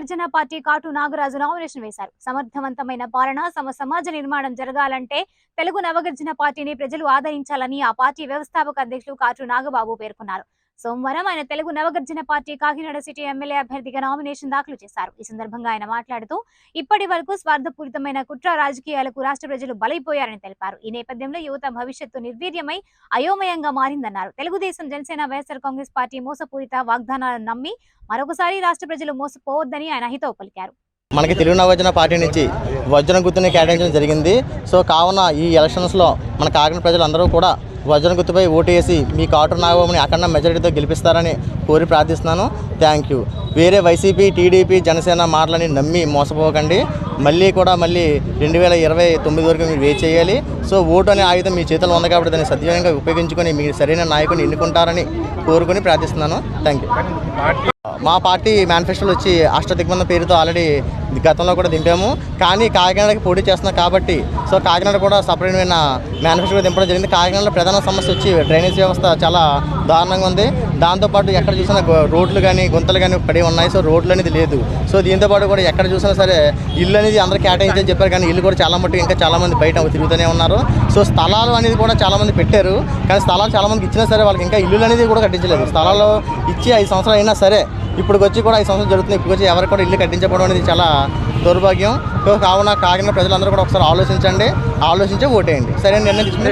నవగర్జన party కాటు Nagaraju nomination వేశారు. సమర్థవంతమైన పాలన, సమాజ నిర్మాణం జరగాలంటే తెలుగు నవగర్జన పార్టీని ప్రజలు ఆదరించాలని ఆ పార్టీ వ్యవస్థాపక అధ్యక్షులు కాటు నాగబాబు పేర్కొన్నారు. సోమవారం ఆయన Telugu Navagarjana party Kakinada city MLA అభ్యర్థిగా నామినేషన్ దాఖలు చేశారు. ఈ సందర్భంగా ఆయన మాట్లాడుతూ ఇప్పటి వరకు స్వార్థపూరితమైన కుట్ర రాజకీయాలకు రాష్ట్ర ప్రజలు బలైపోయారని తెలిపారు. ఈ నేపథ్యంలో యువత భవిష్యత్తు నిర్వీర్యమై అయోమయంగా మారిందన్నారు. తెలుగుదేశం, జనసేన, వైఎస్ఆర్ కాంగ్రెస్ పార్టీ మోసపూరిత వాగ్దానాలను నమ్మి మరొకసారి రాష్ట్ర ప్రజలు మోసపోవద్దని ఆయన హితవు పలికారు. మనకి తెలుగు నవగర్జన పార్టీ నుంచి వజ్ర గుర్తుని కేటాయించడం జరిగింది. సో కావున ఈ ఎలక్షన్స్లో మన కాకినాడ ప్రజలందరూ కూడా వజ్ర గుర్తుపై ఓటు వేసి మీ కాటు నాగబాబుని అఖండ మెజారిటీతో గెలిపిస్తారని కోరి ప్రార్థిస్తున్నాను. Thank you. వేరే వైసీపీ, టీడీపీ, జనసేన మాటలని నమ్మి మోసపోకండి. మళ్ళీ 2029 వరకు మీరు వెయిట్ చేయాలి. సో ఓటు అనే ఆయుధం మీ చేతుల్లో ఉంది కాబట్టి దాన్ని సద్వినియోగంగా ఉపయోగించుకొని మీరు సరైన నాయకుని ఎన్నుకుంటారని కోరుకొని ప్రార్థిస్తున్నాను. Thank you. మా పార్టీ మేనిఫెస్టోలో వచ్చి అష్టదిగ్బంధం పేరుతో ఆల్రెడీ గతంలో కూడా దింపాము. కానీ కాకినాడకి పోటీ చేస్తున్నాం కాబట్టి సో కాకినాడ కూడా సపరేట్మైన మేనిఫెస్టో దింపడం జరిగింది. కాకినాడలో ప్రధాన సమస్య వచ్చి డ్రైనేజ్ వ్యవస్థ చాలా దారుణంగా ఉంది. దాంతోపాటు ఎక్కడ చూసినా రోడ్లు కానీ గుంతలు కానీ పడి ఉన్నాయి. సో రోడ్లు అనేది లేదు. సో దీంతోపాటు కూడా ఎక్కడ చూసినా సరే ఇల్లు అనేది అందరూ కేటాయించని చెప్పారు. కానీ ఇల్లు కూడా చాలా మట్టుకు ఇంకా చాలామంది బయట తిరుగుతూనే ఉన్నారు. సో స్థలాలు అనేది కూడా చాలామంది పెట్టారు. కానీ స్థలాలు చాలామందికి ఇచ్చినా సరే వాళ్ళకి ఇంకా ఇల్లు అనేది కూడా కట్టించలేదు. స్థలాలు ఇచ్చి 5 సంవత్సరాలు అయినా సరే ఇప్పుడు వచ్చి కూడా 5 సంవత్సరాలు జరుగుతుంది. ఇప్పుడు వచ్చి ఎవరికి కూడా ఇల్లు కట్టించకపోవడం అనేది చాలా దౌర్భాగ్యం. సో కావున కాకినాడ ప్రజలందరూ కూడా ఒకసారి ఆలోచించండి, ఆలోచించి ఓటేయండి. సరైన నిర్ణయం తీసుకుంటే